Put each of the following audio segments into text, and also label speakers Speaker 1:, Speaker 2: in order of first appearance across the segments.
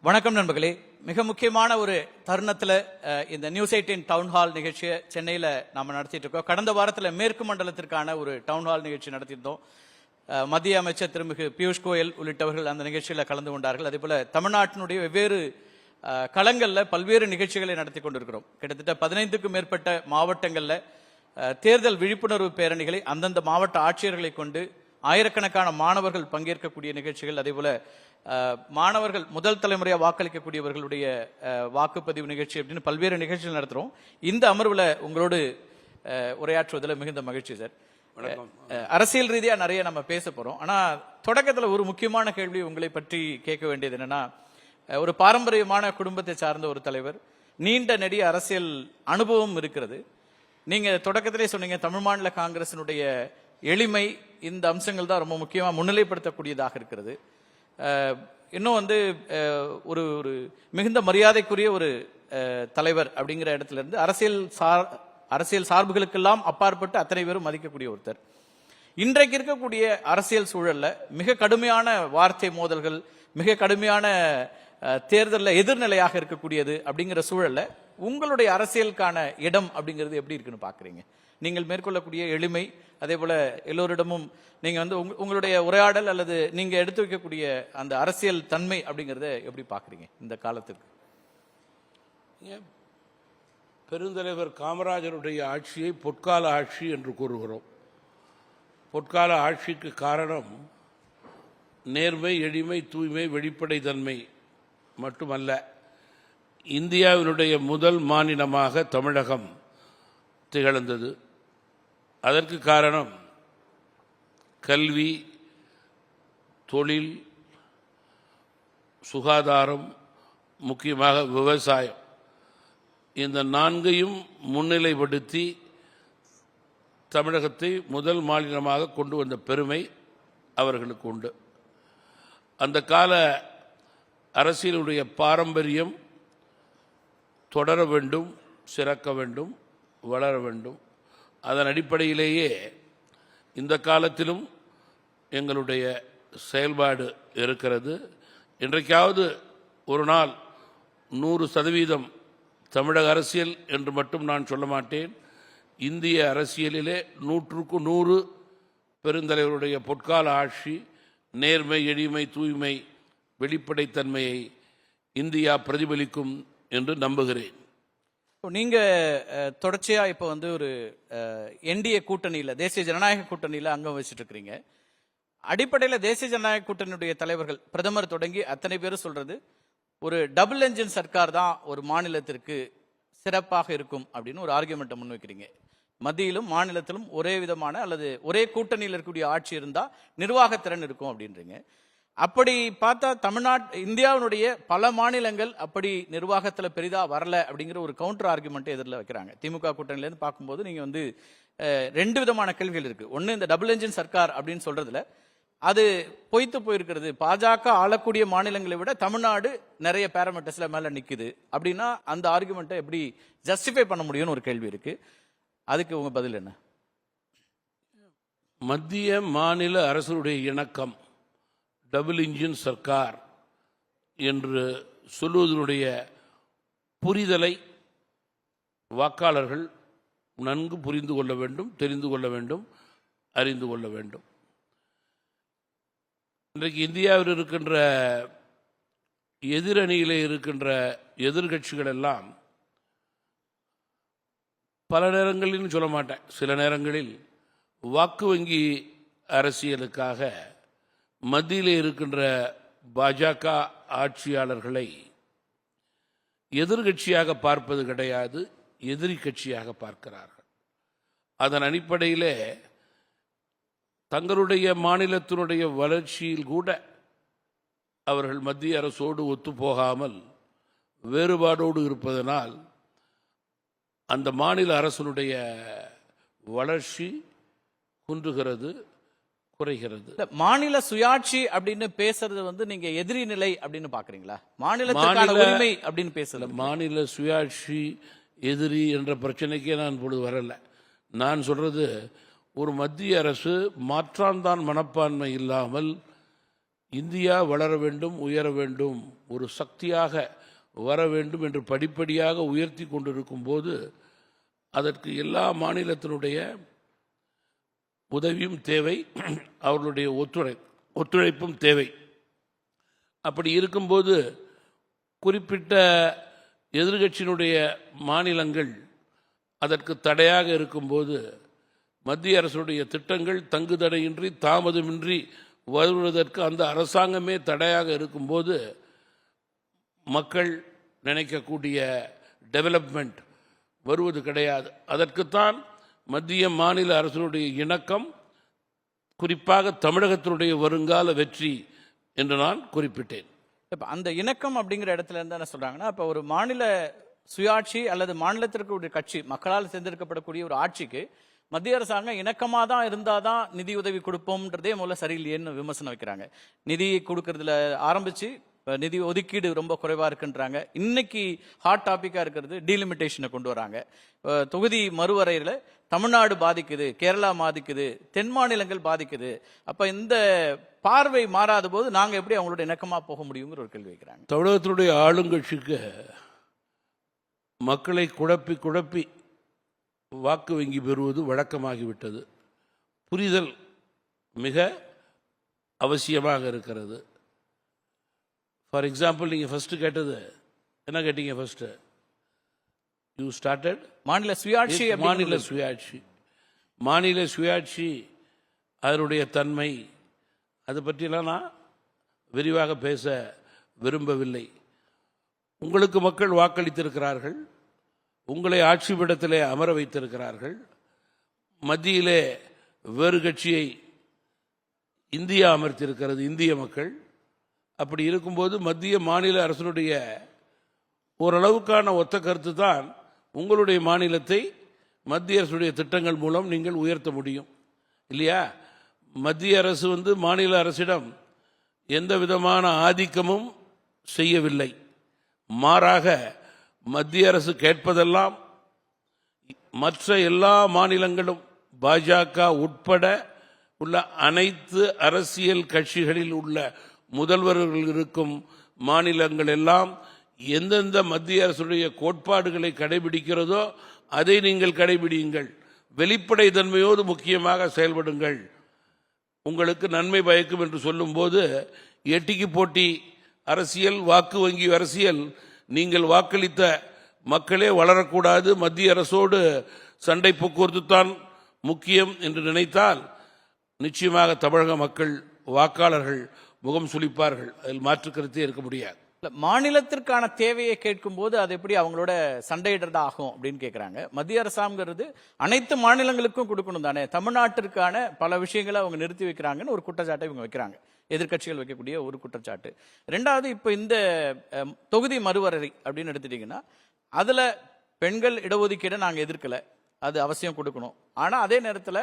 Speaker 1: வணக்கம் நண்பர்களே. மிக முக்கியமான ஒரு தருணத்தில் இந்த நியூஸ் 18 டவுன் ஹால் நிகழ்ச்சியை சென்னையில் நாம் நடத்திட்டு இருக்கோம். கடந்த வாரத்தில் மேற்கு மண்டலத்திற்கான ஒரு டவுன் ஹால் நிகழ்ச்சி நடத்தியிருந்தோம். மத்திய அமைச்சர் திருமிகு பியூஷ் கோயல் உள்ளிட்டவர்கள் அந்த நிகழ்ச்சியில் கலந்து கொண்டார்கள். அதே போல தமிழ்நாட்டினுடைய வெவ்வேறு களங்களில் பல்வேறு நிகழ்ச்சிகளை நடத்தி கொண்டிருக்கிறோம். கிட்டத்தட்ட 15க்கும் மேற்பட்ட மாவட்டங்களில் தேர்தல் விழிப்புணர்வு பேரணிகளை அந்தந்த மாவட்ட ஆட்சியர்களை கொண்டு ஆயிரக்கணக்கான மாணவர்கள் பங்கேற்கக்கூடிய நிகழ்ச்சிகள், அதே போல மாணவர்கள் முதல் தலைமுறையாக வாக்களிக்கக்கூடியவர்களுடைய வாக்குப்பதிவு நிகழ்ச்சி அப்படின்னு பல்வேறு நிகழ்ச்சிகள் நடத்துகிறோம். இந்த அமர்வில் உங்களோடு உரையாற்றுவதில் மிகுந்த மகிழ்ச்சி சார். அரசியல் ரீதியாக நிறைய நம்ம பேச போகிறோம். ஆனால் தொடக்கத்தில் ஒரு முக்கியமான கேள்வி உங்களை பற்றி கேட்க வேண்டியது என்னன்னா, ஒரு பாரம்பரியமான குடும்பத்தை சார்ந்த ஒரு தலைவர், நீண்ட நெடிய அரசியல் அனுபவம் இருக்கிறது. நீங்கள் தொடக்கத்திலே சொன்னீங்க தமிழ் மாநில காங்கிரசினுடைய எளிமை, இந்த அம்சங்கள் தான் ரொம்ப முக்கியமாக முன்னிலைப்படுத்தக்கூடியதாக இருக்கிறது. இன்னும் ஒரு ஒரு மிகுந்த மரியாதைக்குரிய ஒரு தலைவர் அப்படிங்கிற இடத்துல இருந்து அரசியல் சார்புகளுக்கெல்லாம் அப்பாற்பட்டு அத்தனை பேரும் மதிக்கக்கூடிய ஒருத்தர். இன்றைக்கு இருக்கக்கூடிய அரசியல் சூழல்ல மிக கடுமையான வார்த்தை மோதல்கள், மிக கடுமையான தேர்தலில் எதிர்நிலையாக இருக்கக்கூடியது அப்படிங்கிற சூழல்ல உங்களுடைய அரசியலுக்கான இடம் அப்படிங்கிறது எப்படி இருக்குன்னு பாக்குறீங்க? நீங்கள் மேற்கொள்ளக்கூடிய எளிமை, அதே போல எல்லோரிடமும் நீங்க உங்களுடைய உரையாடல் அல்லது நீங்க எடுத்து வைக்கக்கூடிய அந்த அரசியல் தன்மை அப்படிங்கறத எப்படி பாக்குறீங்க இந்த காலத்துக்கு?
Speaker 2: பெருந்தலைவர் காமராஜருடைய ஆட்சியை பொற்கால ஆட்சி என்று கூறுகிறோம். பொற்கால ஆட்சிக்கு காரணம் நேர்மை, எளிமை, தூய்மை, வெளிப்படை தன்மை மட்டுமல்ல. இந்தியாவினுடைய முதல் மாநிலமாக தமிழகம் திகழ்ந்தது. அதற்கு காரணம் கல்வி, தொழில், சுகாதாரம், முக்கியமாக விவசாயம். இந்த நான்கையும் முன்னிலைப்படுத்தி தமிழகத்தை முதல் மாநிலமாக கொண்டு வந்த பெருமை அவர்களுக்கு உண்டு. அந்த கால அரசியலுடைய பாரம்பரியம் தொடர வேண்டும், சிறக்க வேண்டும், வளர வேண்டும். அதன் அடிப்படையிலேயே இந்த காலத்திலும் எங்களுடைய செயல்பாடு இருக்கிறது. இன்றைக்காவது ஒரு நாள் 100% தமிழக அரசியல் என்று மட்டும் நான் சொல்ல மாட்டேன். இந்திய அரசியலிலே 100க்கு 100 பெருந்தலைவருடைய பொற்கால ஆட்சி, நேர்மை, எளிமை, தூய்மை, வெளிப்படைத்தன்மையை இந்தியா பிரதிபலிக்கும் என்று நம்புகிறேன்.
Speaker 1: நீங்க தொடர்ச்சியா இப்ப ஒரு என்டிஏ கூட்டணியில, தேசிய ஜனநாயக கூட்டணியில அங்கம் வச்சுட்டு இருக்கிறீங்க. அடிப்படையில தேசிய ஜனநாயக கூட்டணியுடைய தலைவர்கள், பிரதமர் தொடங்கி அத்தனை பேரும் சொல்றது ஒரு டபுள் என்ஜின் சர்க்கார் தான் ஒரு மாநிலத்திற்கு சிறப்பாக இருக்கும் அப்படின்னு ஒரு ஆர்கியூமெண்ட்டை முன்வைக்கிறீங்க. மத்தியிலும் மாநிலத்திலும் ஒரே விதமான அல்லது ஒரே கூட்டணியில் இருக்கக்கூடிய ஆட்சி இருந்தா நிர்வாகத்திறன் இருக்கும் அப்படின்றீங்க. அப்படி பார்த்தா இந்தியாவினுடைய பல மாநிலங்கள் அப்படி நிர்வாகத்தில் பெரிதா வரல அப்படிங்கிற ஒரு கவுண்டர் ஆர்குமெண்ட் எதிரில் வைக்கிறாங்க. திமுக கூட்டணியிலேருந்து பார்க்கும்போது நீங்க ரெண்டு விதமான கேள்விகள் இருக்கு. ஒன்று, இந்த டபுள் என்ஜின் சர்க்கார் அப்படின்னு சொல்றதுல அது பொய்த்து போயிருக்கிறது. பாஜக ஆளக்கூடிய மாநிலங்களை விட தமிழ்நாடு நிறைய பேராமீட்டர்ஸ்ல மேல நிக்குது அப்படின்னா அந்த ஆர்குமெண்ட்டை எப்படி ஜஸ்டிஃபை பண்ண முடியும்னு ஒரு கேள்வி இருக்கு. அதுக்கு உங்க பதில் என்ன?
Speaker 2: மத்திய மாநில அரசுடைய இணக்கம், டபுள் இன்ஜின் சர்க்கார் என்று சொல்வதனுடைய புரிதலை வாக்காளர்கள் நன்கு புரிந்து கொள்ள வேண்டும், தெரிந்து கொள்ள வேண்டும், அறிந்து கொள்ள வேண்டும். இன்றைக்கு இந்தியாவில் இருக்கின்ற எதிரணியிலே இருக்கின்ற எதிர்கட்சிகள் எல்லாம் பல நேரங்களில் சொல்ல மாட்டேன், சில நேரங்களில் வாக்கு வங்கி அரசியலுக்காக மத்தியில் இருக்கின்ற பாஜக ஆட்சியாளர்களை எதிர்கட்சியாக பார்ப்பது கிடையாது, எதிரி கட்சியாக பார்க்கிறார்கள். அதன் அடிப்படையிலே தங்களுடைய மாநிலத்தினுடைய வளர்ச்சியில் கூட அவர்கள் மத்திய அரசோடு ஒத்துப்போகாமல் வேறுபாடோடு இருப்பதனால் அந்த மாநில அரசனுடைய வளர்ச்சி குன்றுகிறது, குறைகிறது.
Speaker 1: மாநில சுயாட்சி அப்படின்னு பேசுறது நீங்க எதிரி நிலை அப்படின்னு பாக்குறீங்களா? மாநிலத்துக்கான உரிமை அப்படின்னு பேசல.
Speaker 2: மாநில சுயாட்சி எதிரி என்ற பிரச்சனைக்கே நான் இப்பொழுது வரல. நான் சொல்றது, ஒரு மத்திய அரசு மாற்றான்தான் மனப்பான்மை இல்லாமல் இந்தியா வளர வேண்டும், உயர வேண்டும், ஒரு சக்தியாக வர வேண்டும் என்று படிப்படியாக உயர்த்தி கொண்டிருக்கும் போது அதற்கு எல்லா மாநிலத்தினுடைய உதவியும் தேவை, அவர்களுடைய ஒத்துழைப்பும் தேவை. அப்படி இருக்கும்போது குறிப்பிட்ட எதிர்கட்சியினுடைய மாநிலங்கள் அதற்கு தடையாக இருக்கும்போது மத்திய அரசுடைய திட்டங்கள் தங்குதடையின்றி தாமதமின்றி வருவதற்கு அந்த அரசாங்கமே தடையாக இருக்கும்போது மக்கள் நினைக்கக்கூடிய டெவலப்மெண்ட் வருவது கிடையாது. அதற்குத்தான் மத்திய மாநில அரசுடைய இணக்கம், குறிப்பாக தமிழகத்தினுடைய வருங்கால வெற்றி என்று நான் குறிப்பிட்டேன்.
Speaker 1: இப்ப அந்த இணக்கம் அப்படிங்கிற இடத்துல இருந்து என்ன சொல்றாங்கன்னா, இப்ப ஒரு மாநில சுயாட்சி அல்லது மாநிலத்திற்கு ஒரு கட்சி மக்களால் தேர்ந்தெடுக்கப்படக்கூடிய ஒரு ஆட்சிக்கு மத்திய அரசாங்கம் இணக்கமா தான் இருந்தாதான் நிதி உதவி கொடுப்போம்ன்றதே முதல்ல சரியில்லையேன்னு விமர்சனம் வைக்கிறாங்க. நிதி கொடுக்கறதுல ஆரம்பிச்சு நிதி ஒதுக்கீடு ரொம்ப குறைவா இருக்குன்றாங்க. இன்னைக்கு ஹாட் டாபிக்கா இருக்கிறது டீலிமிட்டேஷனை கொண்டு வராங்க. தொகுதி மறுவரையில தமிழ்நாடு பாதிக்குது, கேரளா பாதிக்குது, தென் மாநிலங்கள் பாதிக்குது. அப்ப இந்த பார்வை மாறாத போது நாங்க எப்படி அவங்களோட இணக்கமா போக முடியுங்கிற ஒரு கேள்வி வைக்கிறாங்க.
Speaker 2: தமிழகத்தினுடைய ஆளுங்கட்சிக்கு மக்களை குழப்பி குழப்பி வாக்கு வங்கி பெறுவது வழக்கமாகிவிட்டது. புரிதல் மிக அவசியமாக இருக்கிறது. ஃபார் எக்ஸாம்பிள், நீங்கள் ஃபர்ஸ்ட் கேட்டது என்ன கேட்டீங்க? ஃபர்ஸ்ட் யூ ஸ்டார்டட்
Speaker 1: மாநில சுயாட்சி.
Speaker 2: மாநில சுயாட்சி அதனுடைய தன்மை, அது பற்றியெல்லாம் நான் விரிவாக பேச விரும்பவில்லை. உங்களுக்கு மக்கள் வாக்களித்திருக்கிறார்கள், உங்களை ஆட்சி பீடத்திலே அமர வைத்திருக்கிறார்கள். மத்தியிலே வேறு கட்சியை இந்தியா அமர்த்தியிருக்கிறது, இந்திய மக்கள். அப்படி இருக்கும்போது மத்திய மாநில அரசுடைய ஓரளவுக்கான ஒத்த கருத்து தான் உங்களுடைய மாநிலத்தை மத்திய அரசுடைய திட்டங்கள் மூலம் நீங்கள் உயர்த்த முடியும், இல்லையா? மத்திய அரசு மாநில அரசிடம் எந்த விதமான ஆதிக்கமும் செய்யவில்லை. மாறாக மத்திய அரசு கேட்பதெல்லாம் மற்ற எல்லா மாநிலங்களும் பாஜக உட்பட உள்ள அனைத்து அரசியல் கட்சிகளில் உள்ள முதல்வர்கள் இருக்கும் மாநிலங்கள் எல்லாம் எந்தெந்த மத்திய அரசுடைய கோட்பாடுகளை கடைபிடிக்கிறதோ அதை நீங்கள் கடைபிடியுங்கள். வெளிப்படை தன்மையோடு முக்கியமாக செயல்படுங்கள். உங்களுக்கு நன்மை பயக்கும் என்று சொல்லும்போது எட்டிக்கு போட்டி அரசியல், வாக்கு வங்கி அரசியல், நீங்கள் வாக்களித்த மக்களே வளரக்கூடாது, மத்திய அரசோடு சண்டை போக்குவரத்து தான் முக்கியம் என்று நினைத்தால் நிச்சயமாக தமிழக மக்கள் வாக்காளர்கள் முகம் சுளிப்பார்கள். அதில் மாற்று கருத்தே இருக்க முடியாது.
Speaker 1: மாநிலத்திற்கான தேவையை கேட்கும் போது அது எப்படி அவங்களோட சண்டையிடுறதா ஆகும் அப்படின்னு கேட்கிறாங்க. மத்திய அரசாங்கிறது அனைத்து மாநிலங்களுக்கும் கொடுக்கணும் தானே, தமிழ்நாட்டிற்கான பல விஷயங்களை அவங்க நிறுத்தி வைக்கிறாங்கன்னு ஒரு குற்றச்சாட்டை இவங்க வைக்கிறாங்க, எதிர்கட்சிகள் வைக்கக்கூடிய ஒரு குற்றச்சாட்டு. ரெண்டாவது, இப்ப இந்த தொகுதி மறுவரை அப்படின்னு எடுத்துட்டீங்கன்னா அதுல பெண்கள் இடஒதுக்கீடை நாங்க எதிர்க்கல, அது அவசியம் கொடுக்கணும். ஆனா அதே நேரத்துல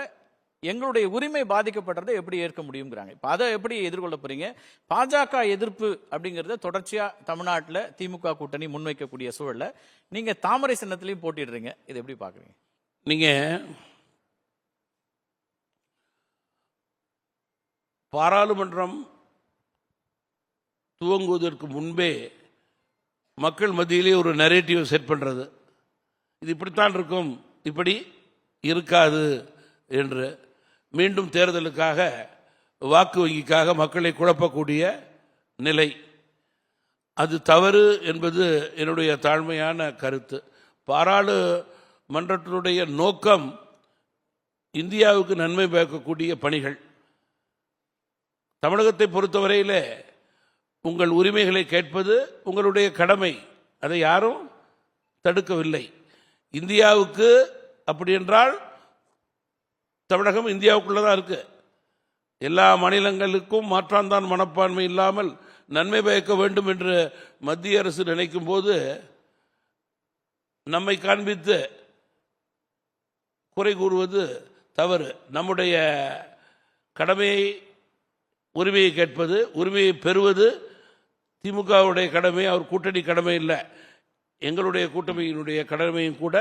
Speaker 1: எங்களுடைய உரிமை பாதிக்கப்படுறதை எப்படி ஏற்க முடியுங்கிறாங்க. இப்ப அதை எப்படி எதிர்கொள்ள போறீங்க? பாஜக எதிர்ப்பு அப்படிங்கறத தொடர்ச்சியா தமிழ்நாட்டில் திமுக கூட்டணி முன்வைக்கக்கூடிய சூழல்ல நீங்க தாமரை சின்னத்திலையும் போட்டிடுறீங்க, இதை எப்படி பாக்குறீங்க?
Speaker 2: நீங்க பாராளுமன்றம் துவங்குவதற்கு முன்பே மக்கள் மத்தியிலே ஒரு நரேட்டிவ் செட் பண்றது, இது இப்படித்தான் இருக்கும், இப்படி இருக்காது என்று மீண்டும் தேர்தலுக்காக வாக்கு வங்கிக்காக மக்களை குழப்பக்கூடிய நிலை, அது தவறு என்பது என்னுடைய தாழ்மையான கருத்து. பாராளுமன்றத்தினுடைய நோக்கம் இந்தியாவுக்கு நன்மை பயக்கக்கூடிய பணிகள். தமிழகத்தை பொறுத்தவரையிலே உங்கள் உரிமைகளை கேட்பது உங்களுடைய கடமை, அதை யாரும் தடுக்கவில்லை. இந்தியாவுக்கு அப்படி என்றால் தமிழகம் இந்தியாவுக்குள்ளதான் இருக்கு. எல்லா மாநிலங்களுக்கும் மாற்றாந்தான் மனப்பான்மை இல்லாமல் நன்மை பயக்க வேண்டும் என்று மத்திய அரசு நினைக்கும் போது நம்மை காண்பித்து குறை கூறுவது தவறு. நம்முடைய கடமையை, உரிமையை கேட்பது, உரிமையை பெறுவது திமுகவுடைய கடமை, அவர் கூட்டணி கடமை இல்லை, எங்களுடைய கூட்டணியினுடைய கடமையும் கூட.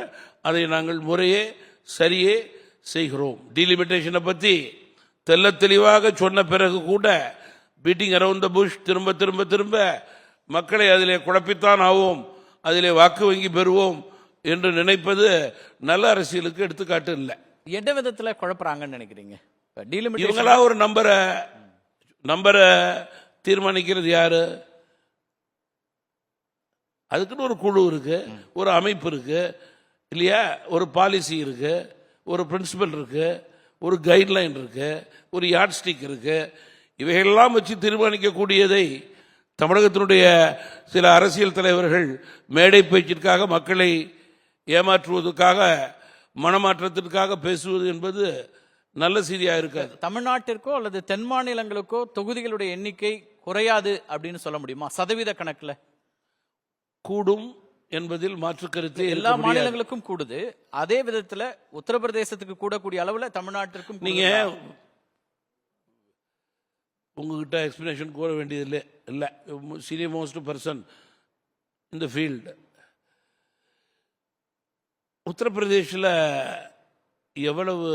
Speaker 2: அதை நாங்கள் முறையே சரியே செய்கிறோம். டீலிமிட்டேஷனை பற்றி தெல்ல தெளிவாக சொன்ன பிறகு கூட பீட்டிங் அரவுண்ட் த புஷ், திரும்ப திரும்ப திரும்ப மக்களை அதிலே குழப்பித்தான் ஆவோம், அதிலே வாக்கு வங்கி பெறுவோம் என்று நினைப்பது நல்ல அரசியலுக்கு எடுத்துக்காட்டு இல்லை.
Speaker 1: எந்த விதத்துல குழப்பறாங்கன்னு நினைக்கிறீங்க?
Speaker 2: இவங்களா ஒரு நம்பரை தீர்மானிக்கிறது யாரு? அதுக்குன்னு ஒரு குழு இருக்கு, ஒரு அமைப்பு இருக்கு இல்லையா, ஒரு பாலிசி இருக்கு, ஒரு பிரின்சிபல் இருக்கு, ஒரு கைட்லைன் இருக்கு, ஒரு யார்ட் ஸ்டிக் இருக்கு. இவைகளெல்லாம் வச்சு தீர்மானிக்கக்கூடியதை தமிழகத்தினுடைய சில அரசியல் தலைவர்கள் மேடை பேச்சிற்காக மக்களை ஏமாற்றுவதற்காக மனமாற்றத்திற்காக பேசுவது என்பது நல்ல செய்தியாக இருக்காது.
Speaker 1: தமிழ்நாட்டிற்கோ அல்லது தென் மாநிலங்களுக்கோ தொகுதிகளுடைய எண்ணிக்கை குறையாது அப்படின்னு சொல்ல முடியுமா? சதவீத கணக்குல
Speaker 2: கூடும் என்பதில் மாற்று கருத்து.
Speaker 1: எல்லா மாநிலங்களுக்கும் கூடுது, அதே விதத்துல உத்தரப்பிரதேசத்துக்கு கூடக்கூடிய அளவுல தமிழ்நாட்டிற்கும்
Speaker 2: நீங்க உங்ககிட்ட எக்ஸ்பிளனேஷன் கூற வேண்டியது இல்லை. சீனியர் மோஸ்ட் பர்சன் இந்த ஃபீல்டு. உத்தரப்பிரதேசில் எவ்வளவு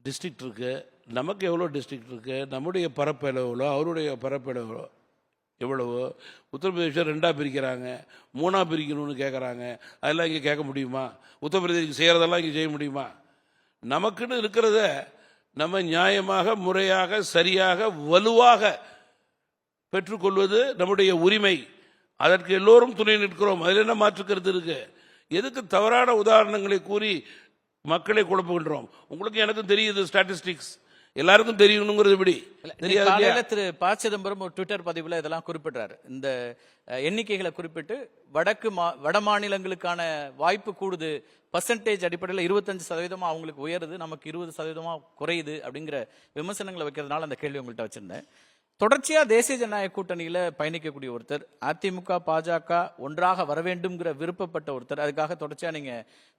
Speaker 2: டிஸ்ட்ரிக்ட் இருக்கு, நமக்கு எவ்வளோ டிஸ்ட்ரிக்ட் இருக்கு, நம்முடைய பரப்பளவு எவ்வளோ, அவருடைய பரப்பளவு எவ்வளவோ. உத்தரப்பிரதேசம் 2ஆ பிரிக்கிறாங்க, 3ஆ பிரிக்கணும்னு கேட்குறாங்க. அதெல்லாம் இங்கே கேட்க முடியுமா? உத்தரப்பிரதேசம் செய்கிறதெல்லாம் இங்கே செய்ய முடியுமா? நமக்குன்னு இருக்கிறத நம்ம நியாயமாக, முறையாக, சரியாக, வலுவாக பெற்றுக்கொள்வது நம்முடைய உரிமை. அதற்கு எல்லோரும் துணை நிற்கிறோம். அதில் என்ன மாற்று கருத்து இருக்கு? எதுக்கு தவறான உதாரணங்களை கூறி மக்களை குழப்புகின்றோம்? உங்களுக்கு எனக்கும் தெரியுது, ஸ்டாட்டிஸ்டிக்ஸ் எல்லாருக்கும் தெரியணுங்கிறது எப்படி
Speaker 1: தெரியாது? திரு ப. சிதம்பரம் ஒரு ட்விட்டர் பதிவுல இதெல்லாம் குறிப்பிடுறாரு. இந்த எண்ணிக்கைகளை குறிப்பிட்டு வட மாநிலங்களுக்கான வாய்ப்பு கூடுது, பர்சன்டேஜ் அடிப்படையில் 25% அவங்களுக்கு உயருது, நமக்கு 20% குறையுது அப்படிங்கிற விமர்சனங்களை வைக்கிறதுனால அந்த கேள்வி உங்கள்கிட்ட வச்சிருந்தேன். தொடர்ச்சியா தேசிய ஜனநாயக கூட்டணியில பயணிக்கக்கூடிய ஒருத்தர், அதிமுக பாஜக ஒன்றாக வர வேண்டும்ங்கிற விருப்பப்பட்ட ஒருத்தர், அதுக்காக தொடர்ச்சியா நீங்க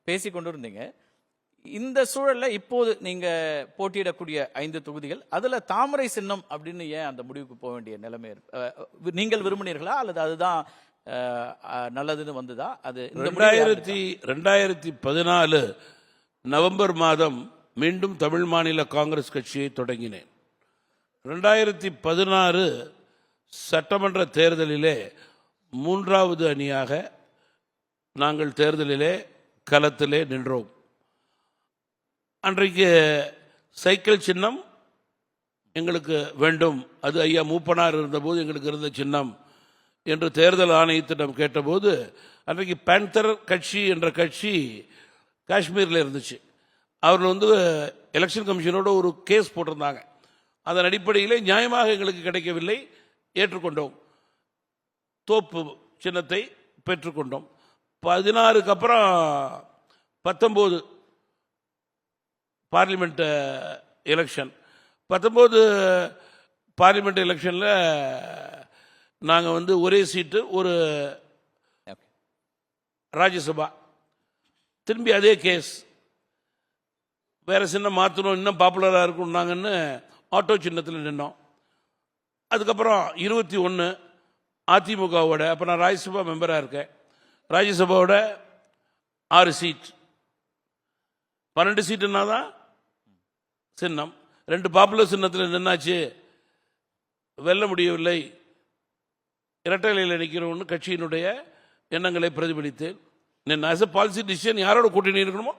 Speaker 1: பேசிக்கொண்டு இருந்தீங்க. இந்த சூழல்ல இப்போது நீங்க போட்டியிடக்கூடிய 5 தொகுதிகள், அதுல தாமரை சின்னம் அப்படின்னு ஏன் அந்த முடிவுக்கு போக வேண்டிய நிலைமை நீங்கள் விரும்பினீர்களா அல்லது அதுதான் நல்லதுன்னு வந்ததா? அது
Speaker 2: 2014 நவம்பர் மாதம் மீண்டும் தமிழ் மாநில காங்கிரஸ் கட்சியை தொடங்கினேன். 2016 சட்டமன்ற தேர்தலிலே 3வது அணியாக நாங்கள் தேர்தலிலே களத்திலே நின்றோம். அன்றைக்கு சைக்கிள் சின்னம் எங்களுக்கு வேண்டும், அது ஐயா மூப்பனார் இருந்தபோது எங்களுக்கு இருந்த சின்னம் என்று தேர்தல் ஆணையத்திடம் கேட்டபோது, அன்றைக்கு பேந்தர் கட்சி என்ற கட்சி காஷ்மீரில் இருந்துச்சு. அவர்கள் எலெக்ஷன் கமிஷனோட ஒரு கேஸ் போட்டிருந்தாங்க. அதன் அடிப்படையிலே நியாயமாக எங்களுக்கு கிடைக்கவில்லை, ஏற்றுக்கொண்டோம். தோப்பு சின்னத்தை பெற்றுக்கொண்டோம். 16க்கு அப்புறம் 19 பார்லிமெண்ட் எலெக்ஷன். 19 பார்லிமெண்ட் எலெக்ஷனில் நாங்கள் ஒரே சீட்டு, ஒரு ராஜ்யசபா. திரும்பி அதே கேஸ், வேற சின்னம் மாற்றணும், இன்னும் பாப்புலராக இருக்குன்னாங்கன்னு ஆட்டோ சின்னத்தில் நின்னோம். அதுக்கப்புறம் 21 அதிமுகவோட, அப்போ நான் ராஜ்யசபா மெம்பராக இருக்கேன், ராஜ்யசபாவோட 6 சீட், 12 சீட்டுன்னா தான் சின்னம். 2 பாப்புலர் சின்னத்தில் நின்னாச்சு, வெல்ல முடியவில்லை. இரட்டையில நிற்கிறோம்னு கட்சியினுடைய எண்ணங்களை பிரதிபலித்தேன். நான் ஆஸ் எ பாலிசி டிசிஷன் யாரோட கூட்டணி இருக்கணுமோ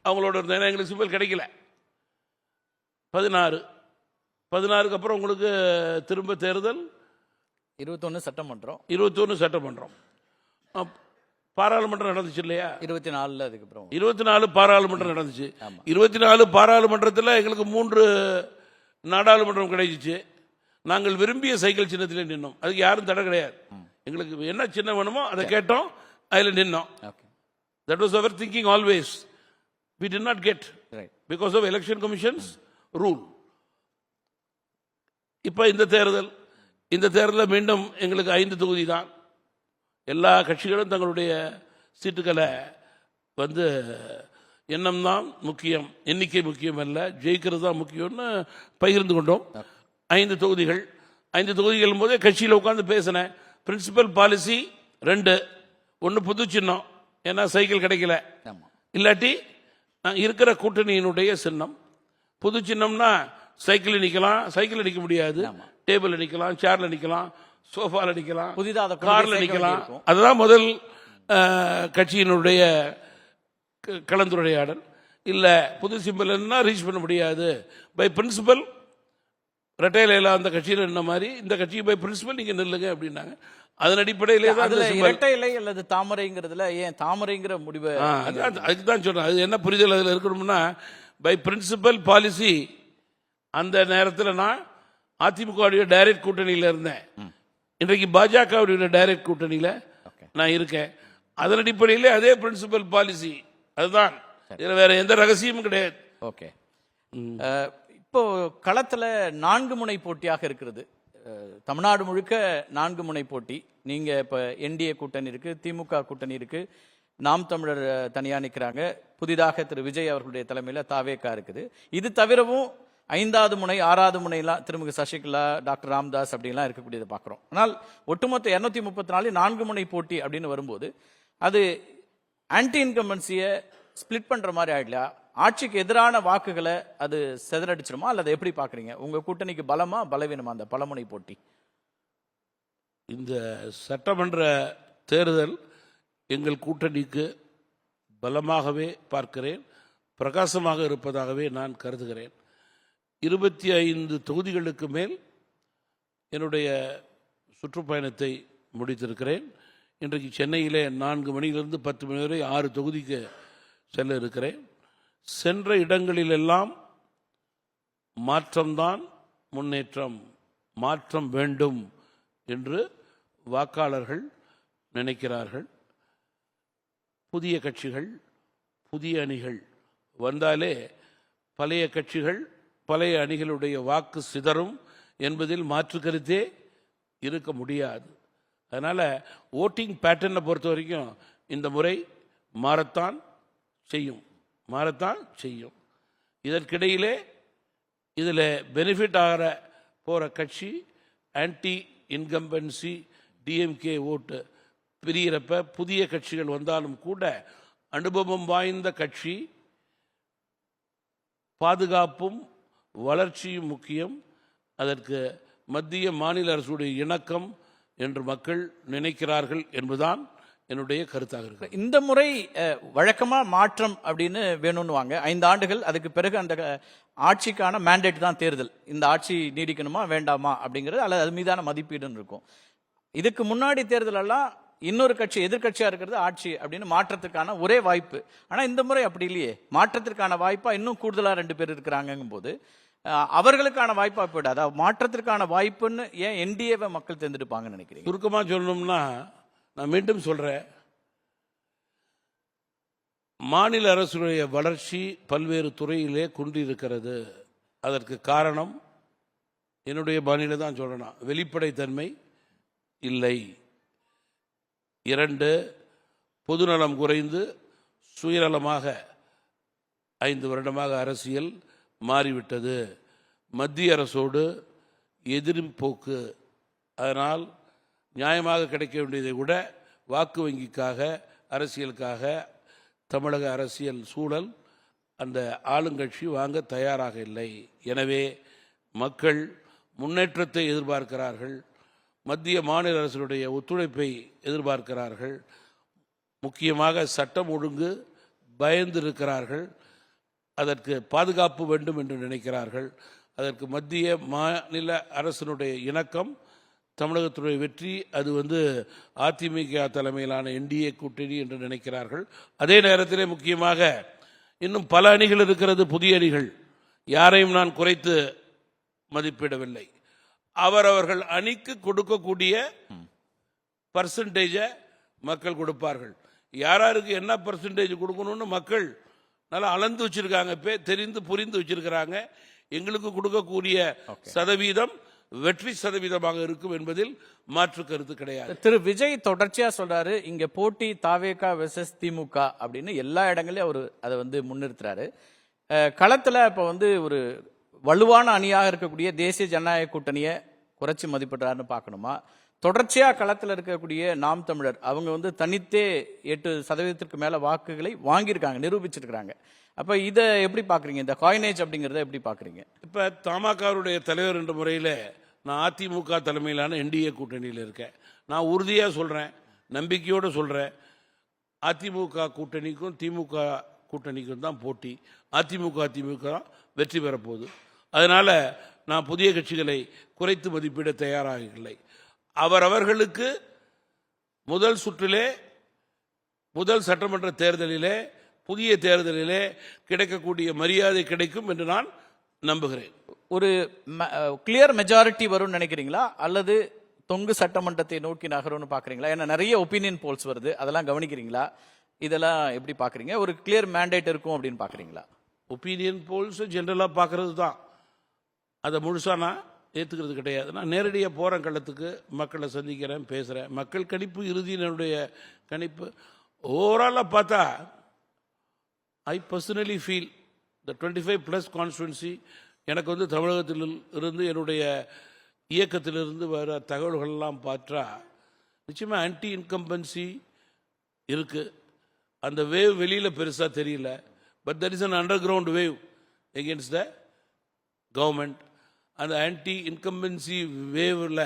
Speaker 2: அவங்களோட இருந்தேன். ஏன்னா எங்களுக்கு சிம்பிள் கிடைக்கல. 16க்கு அப்புறம் உங்களுக்கு திரும்ப தேர்தல்,
Speaker 1: 21 சட்டமன்றம்,
Speaker 2: 21 சட்டமன்றம், பாராளுமன்றம் நடந்துச்சு இல்லையா?
Speaker 1: 24 அதுக்கப்புறம்
Speaker 2: 24 பாராளுமன்றம் நடந்துச்சு. 24 பாராளுமன்றத்தில் எங்களுக்கு 3 நாடாளுமன்றம் கிடைச்சிச்சு. நாங்கள் விரும்பிய சைக்கிள் சின்னத்திலே நின்னோம். அதுக்கு யாரும் தடை கிடையாது. எங்களுக்கு என்ன சின்னம் வேணுமோ அதை கேட்டோம், அதில் நின்னோம். That was our thinking always. We did not get because of election commission's rule. இப்போ இந்த தேர்தலில் மீண்டும் எங்களுக்கு 5 தொகுதி தான். எல்லா கட்சிகளும் தங்களுடைய சீட்டுகளை எண்ணம் தான் முக்கியம், எண்ணிக்கை முக்கியம் அல்ல, ஜெயிக்கிறது தான் முக்கியம்னு பகிர்ந்து கொண்டோம். 5 தொகுதிகள். 5 தொகுதிகள் போதே கட்சியில் உட்காந்து பேசினேன். பிரின்சிபல் பாலிசி 2, ஒன்று புது சின்னம், ஏன்னா சைக்கிள் கிடைக்கல, இல்லாட்டி இருக்கிற கூட்டணியினுடைய சின்னம். புது சின்னம்னா சைக்கிள் நிக்கலாம், சைக்கிள் நிக்க முடியாது, டேபிள் நிக்கலாம், சேர்ல நிக்கலாம், சோஃபால நிக்கலாம்,
Speaker 1: புதிதா அதை கொண்டு
Speaker 2: கார்ல
Speaker 1: போய் சேர்க்க
Speaker 2: நிக்கலாம்.
Speaker 1: வேண்டியிருக்கும்.
Speaker 2: அதுதான் முதல் கட்சியினுடைய கலந்துரையாடல். இல்ல புது சிம்பிள் என்ன ரீச் பண்ண முடியாது, பை பிரின்சிபல் ரெட்டையில அந்த கட்சியில் என்ன மாதிரி இந்த கட்சி பை பிரின்சிபல் நீங்க நில்லுங்க அப்படின்னாங்க. அதன் அடிப்படையிலே தான்
Speaker 1: அதுல
Speaker 2: அந்த symbol.
Speaker 1: இரட்டை இலை அல்லது தாமரைங்கிறதுல ஏன் தாமரைங்கிற முடிவை
Speaker 2: அதுக்கு தான் சொல்றேன். அது என்ன புரிதல் அதில் இருக்கணும்னா, பை பிரின்சிபல் பாலிசி அந்த நேரத்தில் நான் அதிமுகவுடைய டைரக்ட் கூட்டணியில் இருந்தேன். இன்றைக்கு பாஜகவுடைய டைரக்ட் கூட்டணியில் நான் இருக்கேன். அதன் அடிப்படையிலே அதே பிரின்சிபல் பாலிசி அதுதான். இதுல வேற எந்த ரகசியமும் கிடையாது.
Speaker 1: ஓகே. இப்போ களத்துல 4 முனை போட்டியாக இருக்கிறது. தமிழ்நாடு முழுக்க 4 முனை போட்டி. நீங்க இப்ப என்டிஏ கூட்டணி இருக்கு, திமுக கூட்டணி இருக்கு, நாம் தமிழர் தனியா நிக்கிறாங்க, புதிதாக திரு விஜய் அவர்களுடைய தலைமையில தாவேகா இருக்குது. இது தவிரவும் 5வது முனை 6வது முனைலாம் திருமிகு சசிகலா, டாக்டர் ராம்தாஸ் அப்படிலாம் இருக்கக்கூடியதை பார்க்குறோம். ஆனால் ஒட்டுமொத்த 234 4 முனை போட்டி அப்படின்னு வரும்போது அது ஆன்டி இன்கம்பன்சியை ஸ்பிளிட் பண்ற மாதிரி ஆயிடல, ஆட்சிக்கு எதிரான வாக்குகளை அது செதறடிச்சிருமா அல்லது எப்படி பாக்குறீங்க? உங்க கூட்டணிக்கு பலமா பலவீனமா அந்த பலமுனை போட்டி?
Speaker 2: இந்த சட்டமன்ற தேர்தல் எங்கள் கூட்டணிக்கு பலமாகவே பார்க்கிறேன், பிரகாசமாக இருப்பதாகவே நான் கருதுகிறேன். 25 தொகுதிகளுக்கு மேல் என்னுடைய சுற்றுப்பயணத்தை முடித்திருக்கிறேன். இன்றைக்கு சென்னையிலே 4 மணியிலிருந்து 10 மணி வரை 6 தொகுதிக்கு செல்ல இருக்கிறேன். சென்ற இடங்களிலெல்லாம் மாற்றம்தான் முன்னேற்றம், மாற்றம் வேண்டும் என்று வாக்காளர்கள் நினைக்கிறார்கள். புதிய கட்சிகள், புதிய அணிகள் வந்தாலே பழைய கட்சிகள், பழைய அணிகளுடைய வாக்கு சிதறும் என்பதில் மாற்று கருத்தே இருக்க முடியாது. அதனால ஓட்டிங் பேட்டர்னை பொறுத்த வரைக்கும் இந்த முறை மாறத்தான் செய்யும், மாறத்தான் செய்யும். இதற்கிடையிலே இதில் பெனிஃபிட் ஆகிற போகிற கட்சி ஆன்டி இன்கம்பன்சி டிஎம்கே ஓட்டு பிரிகிறப்ப புதிய கட்சிகள் வந்தாலும் கூட அனுபவம் வாய்ந்த கட்சி, பாதுகாப்பும் வளர்ச்சியும் முக்கியம், அதற்கு மத்திய மாநில அரசுடைய இணக்கம் என்று மக்கள் நினைக்கிறார்கள் என்பதுதான் என்னுடைய கருத்தாக இருக்கு.
Speaker 1: இந்த முறை வழக்கமா மாற்றம் அப்படின்னு வேணும்னுவாங்க. 5 ஆண்டுகள், அதுக்கு பிறகு அந்த ஆட்சிக்கான மேண்டேட் தான் தேர்தல். இந்த ஆட்சி நீடிக்கணுமா வேண்டாமா அப்படிங்கிறது அல்லது அது மீதான மதிப்பீடுன்னு இருக்கும். இதுக்கு முன்னாடி தேர்தல் எல்லாம் இன்னொரு கட்சி எதிர்கட்சியா இருக்கிறது ஆட்சி அப்படின்னு மாற்றத்துக்கான ஒரே வாய்ப்பு. ஆனா இந்த முறை அப்படி இல்லையே, மாற்றத்திற்கான வாய்ப்பா இன்னும் கூடுதலா 2 பேர் இருக்கிறாங்கும் போது அவர்களுக்கான வாய்ப்பா போயிடாது. அதாவது மாற்றத்திற்கான வாய்ப்புன்னு ஏன் என்டிஏவை மக்கள் தேர்ந்தெடுப்பாங்கன்னு நினைக்கிறீங்க?
Speaker 2: சுருக்கமா சொல்லணும்னா, நான் மீண்டும் சொல்றேன், மாநில அரசுடைய வளர்ச்சி பல்வேறு துறையிலே குன்றிருக்கிறது. அதற்கு காரணம் என்னுடைய மாநில தான் சொல்லணும், வெளிப்படைத்தன்மை இல்லை. 2, பொதுநலம் குறைந்து சுயநலமாக 5 வருடமாக அரசியல் மாறிவிட்டது. மத்திய அரசோடு எதிர்ப்போக்கு. அதனால் நியாயமாக கிடைக்க வேண்டியதை விட வாக்கு வங்கிக்காக, அரசியலுக்காக தமிழக அரசியல் சூழல் அந்த ஆளுங்கட்சி வாங்க தயாராக இல்லை. எனவே மக்கள் முன்னேற்றத்தை எதிர்பார்க்கிறார்கள், மத்திய மாநில அரசுடைய ஒத்துழைப்பை எதிர்பார்க்கிறார்கள், முக்கியமாக சட்டம் ஒழுங்கு பயந்திருக்கிறார்கள், அதற்கு பாதுகாப்பு வேண்டும் என்று நினைக்கிறார்கள், அதற்கு மத்திய மாநில அரசினுடைய இணக்கம், தமிழகத்துடைய வெற்றி, அது அதிமுக தலைமையிலான என்டிஏ கூட்டணி என்று நினைக்கிறார்கள். அதே நேரத்திலே முக்கியமாக இன்னும் பல அணிகள் இருக்கிறது, புதிய அணிகள். யாரையும் நான் குறைத்து மதிப்பிடவில்லை. அவரவர்கள் அணிக்கு கொடுக்கக்கூடிய பர்சன்டேஜை மக்கள் கொடுப்பார்கள். யாராருக்கு என்ன பர்சன்டேஜ் கொடுக்கணும்னு மக்கள் நல்லா அளந்து வச்சிருக்காங்க, தெரிந்து புரிந்து வச்சிருக்கிறாங்க. எங்களுக்கு கொடுக்கக்கூடிய சதவீதம் வெற்றி சதவீதமாக இருக்கும் என்பதில் மாற்று கருத்து கிடையாது.
Speaker 1: திரு விஜய் தொடர்ச்சியா சொல்றாரு, இங்க போட்டி தாவேகா வெர்சஸ் திமுக அப்படின்னு எல்லா இடங்களையும் அவர் அதை முன்னிறுத்துறாரு. களத்துல இப்ப ஒரு வலுவான அணியாக இருக்கக்கூடிய தேசிய ஜனநாயக கூட்டணியை குறைச்சி மதிப்பிடுறாருன்னு பார்க்கணுமா, தொடர்ச்சியா களத்தில் இருக்கக்கூடிய நாம் தமிழர் அவங்க வந்து தனித்தே 8% மேல வாக்குகளை வாங்கியிருக்காங்க, நிரூபிச்சிருக்கிறாங்க. அப்ப இதை எப்படி பாக்குறீங்க? இந்த காயினேஜ் அப்படிங்கறத எப்படி பாக்குறீங்க?
Speaker 2: இப்போ தமாகவுடைய தலைவர் என்ற முறையில் நான் அதிமுக தலைமையிலான என்டிஏ கூட்டணியில் இருக்கேன். நான் உறுதியாக சொல்கிறேன், நம்பிக்கையோடு சொல்கிறேன், அதிமுக கூட்டணிக்கும் திமுக கூட்டணிக்கும் தான் போட்டி. அதிமுக தான் வெற்றி பெறப்போகுது. அதனால் நான் புதிய கட்சிகளை குறைத்து மதிப்பிட தயாராகவில்லை. அவர்களுக்கு முதல் சுற்றிலே, முதல் சட்டமன்ற தேர்தலிலே, புதிய தேர்தலிலே கிடைக்கக்கூடிய மரியாதை கிடைக்கும் என்று நான் நம்புகிறேன்.
Speaker 1: ஒரு கிளியர் மெஜாரிட்டி வரும்னு நினைக்கிறீங்களா, அல்லது தொங்கு சட்டமன்றத்தை நோக்கி நகரும்னு பாக்குறீங்களா? ஏன்னா நிறைய ஒப்பீனியன் போல்ஸ் வருது, அதெல்லாம் கவனிக்கிறீங்களா? இதெல்லாம் எப்படி பாக்குறீங்க? ஒரு கிளியர் மேண்டேட் இருக்கும் அப்படின்னு பாக்குறீங்களா?
Speaker 2: ஒப்பீனியன் போல்ஸ் ஜென்ரலாக பார்க்கறது தான், அதை முழுசாக நான் ஏற்றுக்கிறது கிடையாது. நான் நேரடியாக போகிறேன் களத்துக்கு, மக்களை சந்திக்கிறேன், பேசுகிறேன். மக்கள் கணிப்பு இறுதி என்னுடைய கணிப்பு. ஓவராலாக பார்த்தா I personally feel the 25+ constituency எனக்கு வந்து தமிழகத்தில் இருந்து என்னுடைய இயக்கத்திலிருந்து வர தகவல்கள்லாம் பார்த்தா நிச்சயமாக ஆன்டி இன்கம்பன்சி இருக்குது. அந்த வேவ் வெளியில் பெருசாக தெரியல. But that is an under ground wave against the government. அந்த ஆன்டி இன்கம்பன்சி வேவில்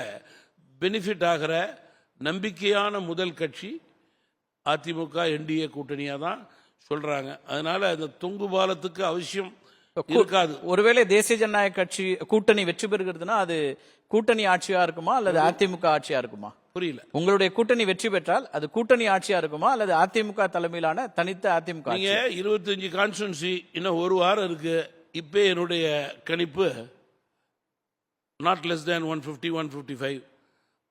Speaker 2: பெனிஃபிட் ஆகிற நம்பிக்கையான முதல் கட்சி அதிமுக என்டிஏ கூட்டணியாக தான் சொல்கிறாங்க. அதனால் அந்த தொங்கு பாலத்துக்கு அவசியம் இருக்காது.
Speaker 1: ஒருவேளை தேசிய ஜனநாயக கட்சி கூட்டணி வெற்றி பெறுகிறதுனா அது கூட்டணி ஆட்சியா இருக்குமா அல்லது அதிமுக ஆட்சியா இருக்குமா?
Speaker 2: புரியல.
Speaker 1: உங்களுடைய கூட்டணி வெற்றி பெற்றால் அது கூட்டணி ஆட்சியா இருக்குமா அல்லது அதிமுக தலைமையிலான தனித்த அதிமுக?
Speaker 2: நீங்க 25 கான்ஸ்டுவன்சி இன்னும் ஒரு வாரம் இருக்கு. இப்போ என்னுடைய கணிப்பு நாட் லெஸ் தேன் 150, 155.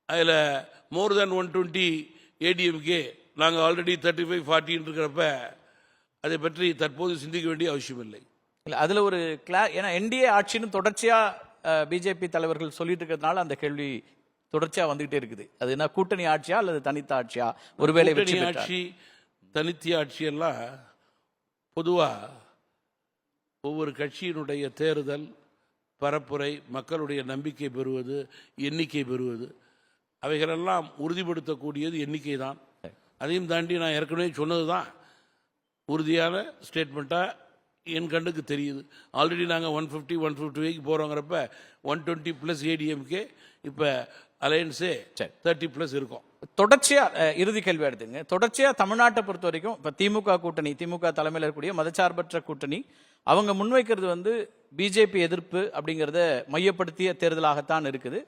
Speaker 2: அதில் மோர் தேன் 120 ஏடிஎம்கே. நாங்கள் ஆல்ரெடி 35, 40 இருக்கிறப்ப அதை பற்றி தற்போது சிந்திக்க வேண்டிய அவசியம் இல்லை.
Speaker 1: இல்ல அதுல ஒரு ஏன்னா என்டிஏ ஆட்சின்னு தொடர்ச்சியா பிஜேபி தலைவர்கள் சொல்லிட்டு இருக்கிறதுனால அந்த கேள்வி தொடர்ச்சியா வந்துகிட்டே இருக்குது. அது என்ன கூட்டணி ஆட்சியா அல்லது தனித்த ஆட்சியா? ஒருவேளை
Speaker 2: கூட்டணி ஆட்சி, தனித்த ஆட்சி எல்லாம் பொதுவா ஒவ்வொரு கட்சியினுடைய தேர்தல் பரப்புரை, மக்களுடைய நம்பிக்கை பெறுவது, எண்ணிக்கை பெறுவது, அவைகளெல்லாம் உறுதிப்படுத்தக்கூடியது எண்ணிக்கை தான். அதையும் தாண்டி நான் ஏற்கனவே சொன்னது தான் உறுதியான ஸ்டேட்மெண்ட்டாக என் கண்ணுக்கு தெரியுது. ஆல்ரெடி நாங்கள் 150, 155 போகிறோங்கிறப்ப 120+ ஏடிஎம்கே, இப்போ அலையன்ஸே 30+ இருக்கும்.
Speaker 1: தொடர்ச்சியா இறுதி கேள்வி எடுத்துங்க. தொடர்ச்சியா தமிழ்நாட்டை பொறுத்த வரைக்கும் இப்போ திமுக கூட்டணி, திமுக தலைமையில் இருக்கக்கூடிய மதச்சார்பற்ற கூட்டணி, அவங்க முன்வைக்கிறது வந்து பிஜேபி எதிர்ப்பு அப்படிங்கிறத மையப்படுத்திய தேர்தலாகத்தான் இருக்குது.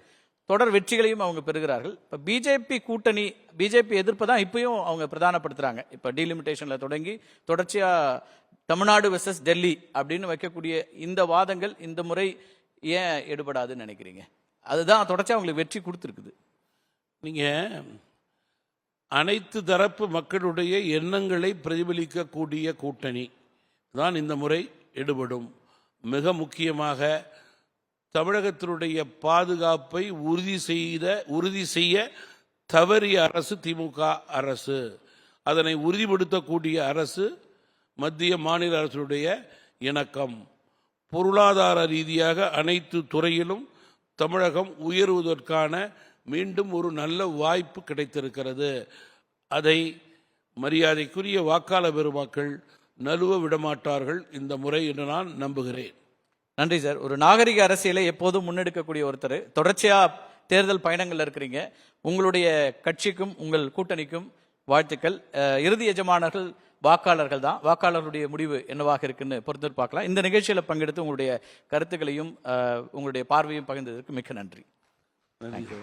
Speaker 1: தொடர் வெற்றிகளையும் அவங்க பெறுகிறார்கள். இப்போ பிஜேபி கூட்டணி, பிஜேபி எதிர்ப்பு தான் இப்பயும் அவங்க பிரதானப்படுத்துறாங்க. இப்போ டீலிமிட்டேஷன்ல தொடங்கி தொடர்ச்சியா தமிழ்நாடு வெர்சஸ் டெல்லி அப்படின்னு வைக்கக்கூடிய இந்த வாதங்கள் இந்த முறை ஏன் எடுபடாதுன்னு நினைக்கிறீங்க? அதுதான் தொடர்ச்சியா அவங்களுக்கு வெற்றி கொடுத்துருக்குது.
Speaker 2: நீங்கள் அனைத்து தரப்பு மக்களுடைய எண்ணங்களை பிரதிபலிக்கக்கூடிய கூட்டணி தான் இந்த முறை எடுபடும். மிக முக்கியமாக தமிழகத்தினுடைய பாதுகாப்பை உறுதி செய்ய தவறிய அரசு திமுக அரசு. அதனை உறுதிப்படுத்தக்கூடிய அரசு மத்திய மாநில அரசுடைய இணக்கம். பொருளாதார ரீதியாக அனைத்து துறையிலும் தமிழகம் உயர்வதற்கான மீண்டும் ஒரு நல்ல வாய்ப்பு கிடைத்திருக்கிறது. அதை மரியாதைக்குரிய வாக்காளர் பெருமக்கள் நழுவ விடமாட்டார்கள் இந்த முறை என்று நான் நம்புகிறேன்.
Speaker 1: நன்றி சார். ஒரு நாகரிக அரசியலை எப்போதும் முன்னெடுக்கக்கூடிய ஒருத்தர், தொடர்ச்சியா தேர்தல் பயணங்கள்ல இருக்கிறீங்க. உங்களுடைய கட்சிக்கும் உங்கள் கூட்டணிக்கும் வாழ்த்துக்கள். இறுதி எஜமானர்கள் வாக்காளர்கள் தான். வாக்காளர்களுடைய முடிவு என்னவாக இருக்குன்னு பொறுத்து பார்க்கலாம். இந்த நிகழ்ச்சியில் பங்கெடுத்து உங்களுடைய கருத்துக்களையும் உங்களுடைய பார்வையும் பகிர்ந்ததற்கு மிக்க நன்றி.
Speaker 2: நன்றி.